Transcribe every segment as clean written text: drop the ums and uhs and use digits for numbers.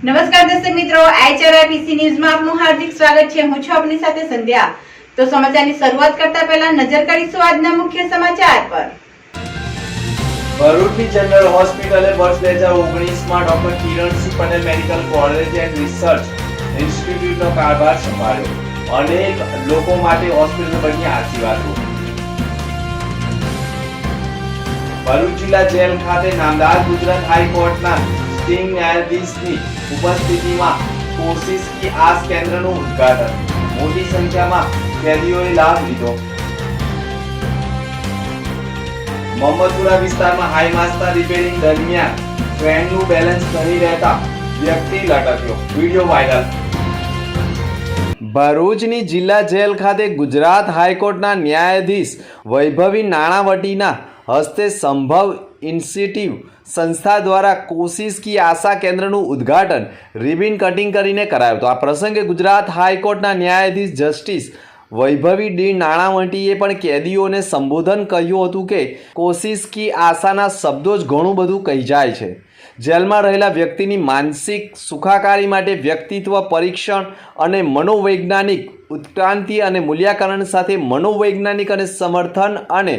નમસ્કાર દર્શક મિત્રો, આઈચઆરઆઈપીસી ન્યૂઝમાં આપનું હાર્દિક સ્વાગત છે। હું છું આપની સાથે સંધ્યા। તો સમાચારની શરૂઆત કરતા પહેલા નજર કરીશું આજના મુખ્ય સમાચાર પર। ભરૂચની જનરલ હોસ્પિટલે વર્ષ 2019માં doctor Kiransinh Patel medical college and research ઇન્સ્ટિટ્યૂટનો કારભાર સંભાળ્યો। અનેક લોકો માટે હોસ્પિટલ બની આશીર્વાદરૂપ। ભરૂચ જિલ્લા જેલ ખાતે નામદાર ગુજરાત હાઈકોર્ટના સિટિંગ ન્યાયાધીશની ઉપસ્થિતિમાં કોશિશ કી આસ કેન્દ્રનું ઉદ્ઘાટન। મોટી સંખ્યામાં કેદીઓએ લાભ લીધો। મોહમ્મદપુરા વિસ્તારમાં હાઈ માસ્તા રિપેરિંગ દરમિયાન ટ્રેનનું બેલેન્સ નહીં રહેતા વ્યક્તિ લટક્યો, વિડિયો વાયરલ। ભરૂચની જિલ્લા જેલ ખાતે ગુજરાત હાઈકોર્ટના ન્યાયાધીશ વૈભવી નાણાવટીના હસ્તે સંભવ ઇનિશિયેટિવ સંસ્થા દ્વારા કોશિશ કી આશા કેન્દ્રનું ઉદ્ઘાટન રિબિન કટિંગ કરીને કરાયું હતું। આ પ્રસંગે ગુજરાત હાઈકોર્ટના ન્યાયાધીશ જસ્ટિસ વૈભવી ડી નાણાવટીએ પણ કેદીઓને સંબોધન કર્યું હતું કે કોશિશ કી આશાના શબ્દો જ ઘણું બધું કહી જાય છે। જેલમાં રહેલા વ્યક્તિની માનસિક સુખાકારી માટે વ્યક્તિત્વ પરીક્ષણ અને મનોવૈજ્ઞાનિક ઉત્ક્રાંતિ અને મૂલ્યાંકન સાથે મનોવૈજ્ઞાનિક અને સમર્થન અને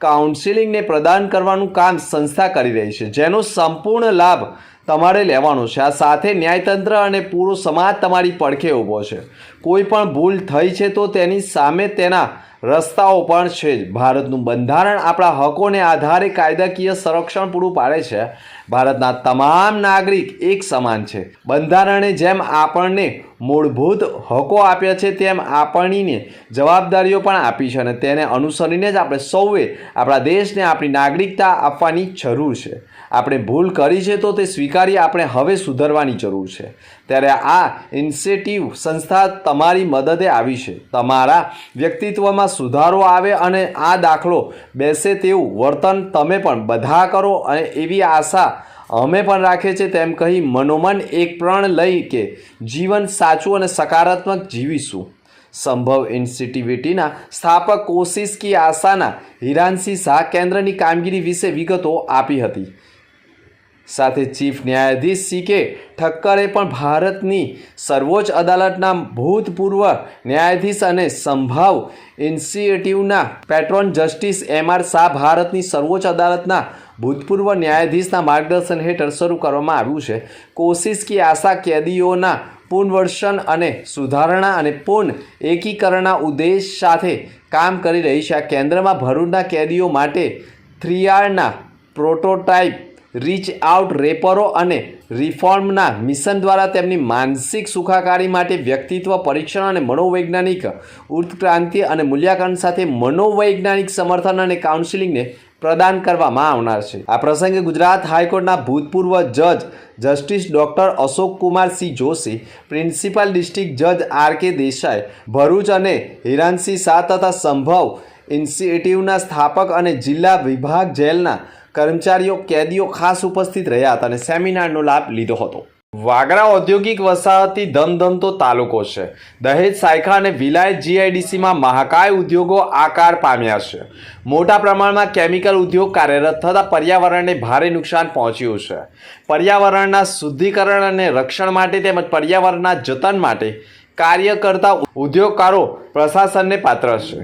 કાઉન્સિલિંગને પ્રદાન કરવાનું કામ સંસ્થા કરી રહી છે, જેનો સંપૂર્ણ લાભ તમારે લેવાનો છે। આ સાથે ન્યાયતંત્ર અને પૂરો સમાજ તમારી પડખે ઊભો છે। કોઈ પણ ભૂલ થઈ છે તો તેની સામે તેના રસ્તાઓ પણ છે જ। ભારતનું બંધારણ આપણા હકોને આધારે કાયદાકીય સંરક્ષણ પૂરું પાડે છે। ભારતના તમામ નાગરિક એક સમાન છે। બંધારણે જેમ આપણને મૂળભૂત હકો આપ્યા છે તેમ આપણને જવાબદારીઓ પણ આપી છે અને તેને અનુસરીને જ આપણે સૌએ આપણા દેશને આપણી નાગરિકતા આપવાની જરૂર છે। આપણે ભૂલ કરી છે તો તે સ્વીકારી આપણે હવે સુધરવાની જરૂર છે। ત્યારે આ ઇનિશિયેટિવ સંસ્થા તમારી મદદે આવી છે। તમારા વ્યક્તિત્વમાં સુધારો આવે અને આ દાખલો બેસે તેવું વર્તન તમે પણ બધા કરો અને એવી આશા અમે પણ રાખીએ છીએ તેમ કહી મનોમન એક પ્રણ લઈ કે જીવન સાચું અને સકારાત્મક જીવીશું। સંભવ ઇન્સ્ટિટ્યૂટના સ્થાપક કોશિશ કી આશાના હિરાનસિંહ શાહ કેન્દ્રની કામગીરી વિશે વિગતો આપી હતી। સાથે ચીફ ન્યાયાધીશ સી.કે. ઠક્કરે પણ ભારતની સર્વોચ્ચ અદાલતના ભૂતપૂર્વ ન્યાયાધીશ અને સંભાવ ઇનિશિયેટિવના પેટ્રોન જસ્ટિસ એમ.આર. શાહ ભારતની સર્વોચ્ચ અદાલતના ભૂતપૂર્વ ન્યાયાધીશના માર્ગદર્શન હેઠળ શરૂ કરવામાં આવ્યું છે। કોશિશ કી આશા કેદીઓના પુનર્વસન અને સુધારણા અને પુનઃ એકીકરણના ઉદ્દેશ સાથે કામ કરી રહી છે। આ કેન્દ્રમાં ભરૂચના કેદીઓ માટે 3Rના પ્રોટોટાઇપ રીચ આઉટ રેપરો અને રિફોર્મના મિશન દ્વારા તેમની માનસિક સુખાકારી માટે વ્યક્તિત્વ પરીક્ષણ અને મનોવૈજ્ઞાનિક ઉત્ક્રાંતિ અને મૂલ્યાંકન સાથે મનોવૈજ્ઞાનિક સમર્થન અને કાઉન્સિલિંગને પ્રદાન કરવામાં આવનાર છે। આ પ્રસંગે ગુજરાત હાઈકોર્ટના ભૂતપૂર્વ જજ justice doctor Ashok Kumar Singh Joshi, principal district જજ આર.કે. દેસાઈ, ભરૂચ અને હિરાનસિંહ શાહ તથા સંભવ ઇનિશિયેટિવના સ્થાપક અને જિલ્લા વિભાગ જેલના કર્મચારીઓ કેદીઓ ખાસ ઉપસ્થિત રહ્યા હતા અને સેમિનારનો લાભ લીધો હતો। વાગરા ઔદ્યોગિક વસાહતી ધમધમતો તાલુકો છે। દહેજ, સાયખા અને વિલાયત જીઆઈડીસીમાં મહાકાય ઉદ્યોગો આકાર પામ્યા છે। મોટા પ્રમાણમાં કેમિકલ ઉદ્યોગ કાર્યરત થતાં પર્યાવરણને ભારે નુકસાન પહોંચ્યું છે। પર્યાવરણના શુદ્ધિકરણ અને રક્ષણ માટે તેમજ પર્યાવરણના જતન માટે કાર્ય કરતા ઉદ્યોગકારો પ્રશાસનને પાત્ર છે।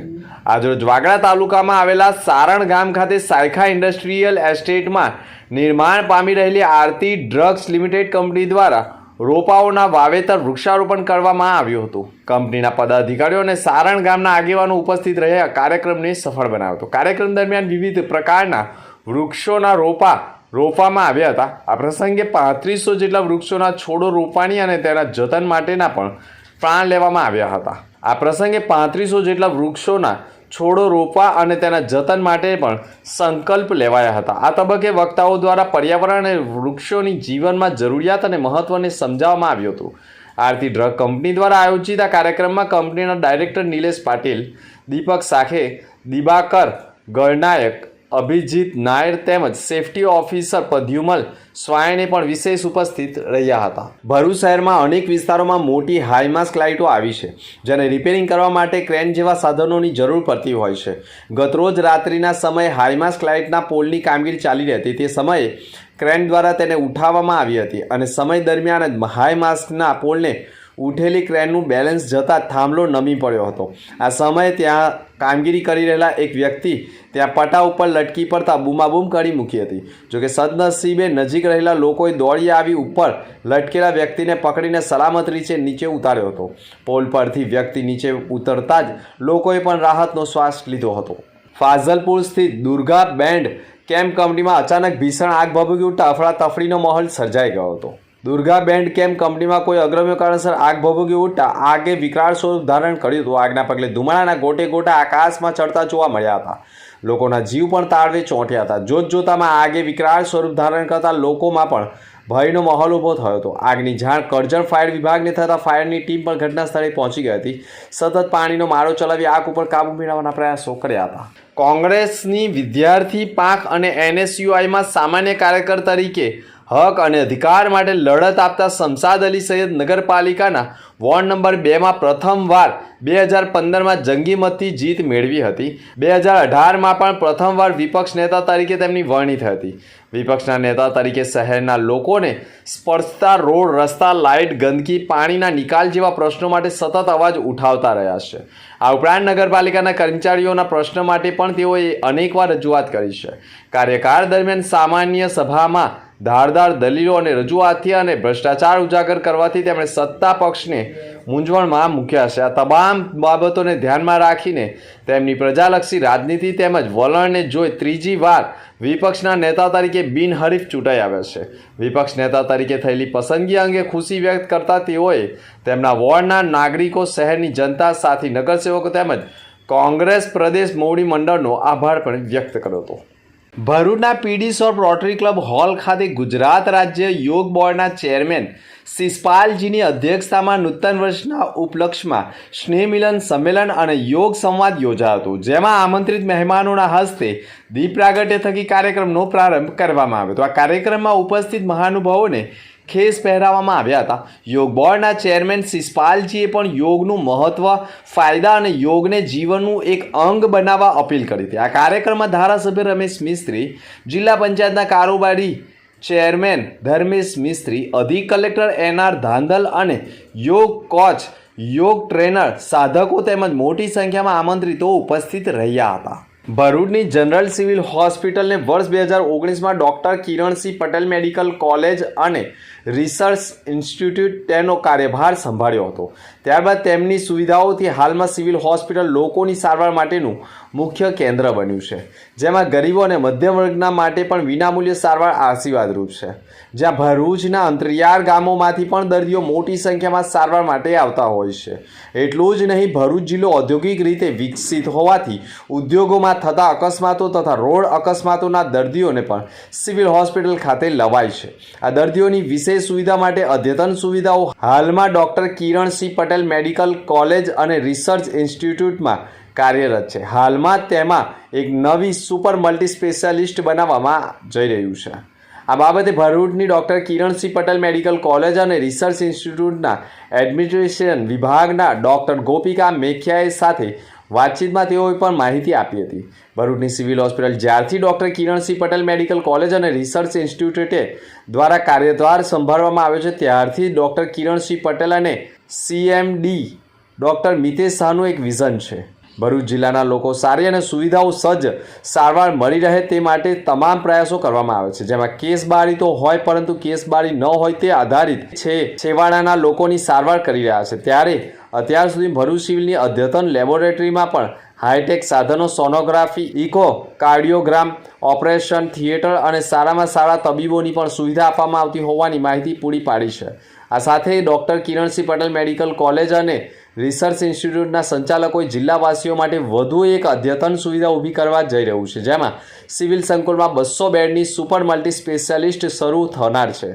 આજરોજ વાગરા તાલુકામાં આવેલા સારણ ગામ ખાતે સાયખા ઇન્ડસ્ટ્રીયલ એસ્ટેટમાં નિર્માણ પામી રહેલી આરતી ડ્રગ્સ લિમિટેડ કંપની દ્વારા રોપાઓના વાવેતર વૃક્ષારોપણ કરવામાં આવ્યું હતું। કંપનીના પદાધિકારીઓ અને સારણ ગામના આગેવાનો ઉપસ્થિત રહ્યા કાર્યક્રમને સફળ બનાવ્યો હતો। કાર્યક્રમ દરમિયાન વિવિધ પ્રકારના વૃક્ષોના રોપવામાં આવ્યા હતા। આ પ્રસંગે 3500 જેટલા વૃક્ષોના છોડો રોપવાની અને તેના જતન માટેના પણ પ્લાન લેવામાં આવ્યા હતા। આ પ્રસંગે 3500 જેટલા વૃક્ષોના છોડો રોપવા અને તેના જતન માટે પણ સંકલ્પ લેવાયા હતા। આ તબક્કે વક્તાઓ દ્વારા પર્યાવરણ અને વૃક્ષોની જીવનમાં જરૂરિયાત અને મહત્વને સમજાવવામાં આવ્યું હતું। આરતી ડ્રગ કંપની દ્વારા આયોજિત આ કાર્યક્રમમાં કંપનીના ડાયરેક્ટર નિલેશ પાટીલ, દીપક સાખે, દિબાકર ગણનાયક, અભિજીત નાયર તેમજ સેફટી ઓફિસર પ્રદ્યુમલ સ્વાયને પણ વિશેષ ઉપસ્થિત રહ્યા હતા। ભરૂચ શહેરમાં અનેક વિસ્તારોમાં મોટી હાઈમાસ્ક લાઇટો આવી છે, જેને રિપેરિંગ કરવા માટે ક્રેન જેવા સાધનોની જરૂર પડતી હોય છે। ગતરોજ રાત્રિના સમયે હાઈમાસ્ક લાઇટના પોલની કામગીરી ચાલી રહી હતી। તે સમયે ક્રેન દ્વારા તેને ઉઠાવવામાં આવી હતી અને સમય દરમિયાન જ હાઈ માસ્કના પોલને ઉઠેલી ક્રેનનું બેલેન્સ જતાં થાંભલો નમી પડ્યો હતો. આ સમયે ત્યાં કામગીરી કરી રહેલા એક વ્યક્તિ ત્યાં પટા ઉપર લટકી પડતા બૂમાબૂમ કરી મૂકી હતી. જોકે સદનસીબે નજીક રહેલા લોકોએ દોડી આવી ઉપર લટકેલા વ્યક્તિને પકડીને સલામત રીતે નીચે ઉતાર્યો હતો. પોલ પરથી વ્યક્તિ નીચે ઉતરતા જ લોકોએ પણ રાહતનો શ્વાસ લીધો હતો. ફાઝલપુર સ્થિત દુર્ગા બેન્ડ કેમ્પ કંપનીમાં અચાનક ભીષણ આગ ભભૂકી ઉઠતા અફડાતફડીનો માહોલ સર્જાઈ ગયો હતો. દુર્ગા બેન્ડ કેમ્પ કંપનીમાં કોઈ અગ્રમ્ય કારણસર આગ ભભૂકી ઉઠતા આગે વિકરાળ સ્વરૂપ ધારણ કર્યું હતું. આગના પગલે ધુમાડાના ગોટે ગોટા આકાશમાં ચડતા જોવા મળ્યા હતા. લોકોના જીવ પણ તાળવે ચોંટ્યા હતા. જોતજોતામાં આગે વિકરાળ સ્વરૂપ ધારણ કરતા લોકોમાં પણ ભયનો માહોલ ઊભો થયો હતો. આગની જાણ કરજણ ફાયર વિભાગને થતાં ફાયરની ટીમ પણ ઘટના સ્થળે પહોંચી ગઈ હતી. સતત પાણીનો મારો ચલાવી આગ ઉપર કાબૂ મેળવવાના પ્રયાસો કર્યા હતા. કોંગ્રેસની વિદ્યાર્થી પાંખ અને NSUIમાં સામાન્ય કાર્યકર તરીકે હક અને અધિકાર માટે લડત આપતા શમશાદ અલી સૈયદ નગરપાલિકાના વોર્ડ નંબર 2માં પ્રથમવાર 2015માં જંગી મતથી જીત મેળવી હતી. 2018માં પણ પ્રથમવાર વિપક્ષ નેતા તરીકે તેમની વરણી થઈ હતી. વિપક્ષના નેતા તરીકે શહેરના લોકોને સ્પર્શતા રોડ, રસ્તા, લાઇટ, ગંદકી, પાણીના નિકાલ જેવા પ્રશ્નો માટે સતત અવાજ ઉઠાવતા રહ્યા છે. આ ઉપરાંત નગરપાલિકાના કર્મચારીઓના પ્રશ્ન માટે પણ તેઓએ અનેકવાર રજૂઆત કરી છે. કાર્યકાળ દરમિયાન સામાન્ય સભામાં ધારદાર દલીલો અને રજૂઆતથી અને ભ્રષ્ટાચાર ઉજાગર કરવાથી તેમણે સત્તા પક્ષને મૂંઝવણમાં મૂક્યા છે. આ તમામ બાબતોને ધ્યાનમાં રાખીને તેમની પ્રજાલક્ષી રાજનીતિ તેમજ વલણને જોઈ ત્રીજી વાર વિપક્ષના નેતા તરીકે બિનહરીફ ચૂંટાઈ આવ્યા છે. વિપક્ષ નેતા તરીકે થયેલી પસંદગી અંગે ખુશી વ્યક્ત કરતા તેઓએ તેમના વોર્ડના નાગરિકો, શહેરની જનતા, સાથી નગરસેવકો તેમજ કોંગ્રેસ પ્રદેશ મોવડી મંડળનો આભાર પણ વ્યક્ત કર્યો હતો. ભરૂચના પીડી શોપ રોટરી ક્લબ હોલ ખાતે ગુજરાત રાજ્ય યોગ બોર્ડના ચેરમેન શિષપાલજીની અધ્યક્ષતામાં નૂતન વર્ષના ઉપલક્ષમાં સ્નેહ મિલન સંમેલન અને યોગ સંવાદ યોજાયો હતો. જેમાં આમંત્રિત મહેમાનોના હસ્તે દીપ પ્રાગટ્ય થકી કાર્યક્રમનો પ્રારંભ કરવામાં આવ્યો હતો. આ કાર્યક્રમમાં ઉપસ્થિત મહાનુભાવોને ખેસ પહેરાવવામાં આવ્યા હતા. યોગ બોર્ડના ચેરમેન શિષપાલજીએ પણ યોગનું મહત્વ, ફાયદા અને યોગને જીવનનું એક અંગ બનાવવા અપીલ કરી હતી. આ કાર્યક્રમમાં ધારાસભ્ય રમેશ મિસ્ત્રી, જિલ્લા પંચાયતના કારોબારી ચેરમેન ધર્મેશ મિસ્ત્રી, અધિક કલેક્ટર NR ધાંધલ અને યોગ કોચ, યોગ ટ્રેનર, સાધકો તેમજ મોટી સંખ્યામાં આમંત્રિતો ઉપસ્થિત રહ્યા હતા. ભરૂચની જનરલ સિવિલ હોસ્પિટલને વર્ષ 2019માં doctor Kiransinh Patel medical college અને રિસર્ચ ઇન્સ્ટિટ્યૂટ તેનો કાર્યભાર સંભાળ્યો હતો. ત્યારબાદ તેમની સુવિધાઓથી હાલમાં સિવિલ હોસ્પિટલ લોકોની સારવાર માટેનું મુખ્ય કેન્દ્ર બન્યું છે. જેમાં ગરીબો અને મધ્યમ વર્ગના માટે પણ વિનામૂલ્ય સારવાર આશીર્વાદરૂપ છે. જ્યાં ભરૂચના અંતરિયાળ ગામોમાંથી પણ દર્દીઓ મોટી સંખ્યામાં સારવાર માટે આવતા હોય છે. એટલું જ નહીં, ભરૂચ જિલ્લો ઔદ્યોગિક રીતે વિકસિત હોવાથી ઉદ્યોગોમાં થતા અકસ્માતો તથા રોડ અકસ્માતોના દર્દીઓને પણ સિવિલ હોસ્પિટલ ખાતે લવાય છે. આ દર્દીઓની વિશેષ સુવિધા માટે અદ્યતન સુવિધાઓ હાલમાં doctor Kiransinh Patel medical college અને રિસર્ચ ઇન્સ્ટિટ્યૂટમાં કાર્યરત છે. હાલમાં તેમાં એક નવી સુપર મલ્ટી સ્પેશિયાલિસ્ટ બનાવવામાં જઈ રહ્યું છે. આ બાબતે ભરૂચની doctor Kiransinh Patel medical college અને રિસર્ચ ઇન્સ્ટિટ્યૂટના એડમિનિસ્ટ્રેશન વિભાગના ડૉક્ટર ગોપિકા મેખિયાએ સાથે વાતચીતમાં તેઓએ પણ માહિતી આપી હતી. ભરૂચની સિવિલ હોસ્પિટલ જ્યારથી doctor Kiransinh Patel medical college અને રિસર્ચ ઇન્સ્ટિટ્યૂટે દ્વારા કાર્યભાર સંભાળવામાં આવ્યો છે, ત્યારથી ડૉક્ટર કિરણસિંહ પટેલ અને CMD ડૉક્ટર મિતેશ શાહનું એક વિઝન છે. ભરૂચ જિલ્લાના લોકો સારી અને સુવિધાઓ સજ્જ સારવાર મળી રહે તે માટે તમામ પ્રયાસો કરવામાં આવે છે. જેમાં કેસબારી તો હોય પરંતુ કેસબારી ન હોય તે આધારિત છે છેવાડાના લોકોની સારવાર કરી રહ્યા છે. ત્યારે અત્યાર સુધી ભરૂચ સિવિલની અદ્યતન લેબોરેટરીમાં પણ હાઈટેક સાધનો, sonography, echocardiogram, operation theatre અને સારામાં સારા તબીબોની પણ સુવિધા આપવામાં આવતી હોવાની માહિતી પૂરી પાડી છે. આ સાથે doctor Kiransinh Patel medical college અને રિસર્ચ ઇન્સ્ટિટ્યૂટના સંચાલકોએ જિલ્લાવાસીઓ માટે વધુ એક અદ્યતન સુવિધા ઊભી કરવા જઈ રહ્યું છે. જેમાં સિવિલ સંકુલમાં 200 બેડની સુપર મલ્ટી સ્પેશિયાલિસ્ટ શરૂ થનાર છે,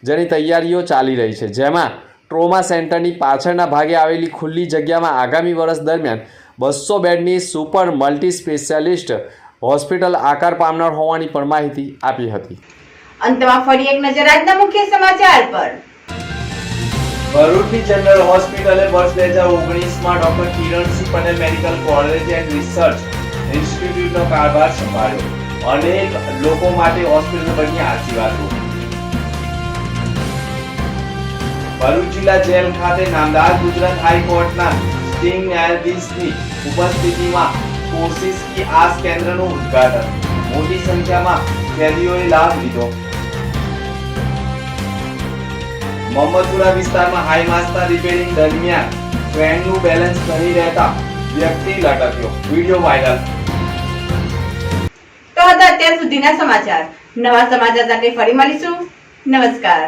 જેની તૈયારીઓ ચાલી રહી છે. જેમાં ટ્રોમા સેન્ટરની પાછળના ભાગે આવેલી ખુલ્લી જગ્યામાં આગામી વર્ષ દરમિયાન 200 બેડની સુપર મલ્ટી સ્પેશિયાલિસ્ટ હોસ્પિટલ આકાર પામનાર હોવાની પણ માહિતી આપી હતી. અંતમાં ફરી એક નજર આજના મુખ્ય સમાચાર પર. ભરૂચની જનરલ હોસ્પિટલે વર્ષ 2019માં doctor Kiransinh Patel medical college and research ઇન્સ્ટિટ્યૂટનો કારભાર સંભાળ્યો. અનેક લોકો માટે હોસ્પિટલ બની આશીર્વાદરૂપ. ભરૂચ જિલ્લા જેલ ખાતે નામદાર ગુજરાત હાઈકોર્ટના સિટિંગ ન્યાયાધીશની ઉપસ્થિતિમાં કોશિશ કી આસ કેન્દ્રનું ઉદ્ઘાટન. મોટી સંખ્યામાં કેદીઓએ લાભ લીધો. મોહમ્મદપુરા વિસ્તારમાં હાઈ માસ્તા રિપેરિંગ દરમિયાન ટ્રેનનું બેલેન્સ નહીં રહેતા વ્યક્તિ લટક્યો. Video viral. તો હતા અત્યાર સુધીના સમાચાર. નવા સમાચાર સાથે ફરી મળીશું. નમસ્કાર.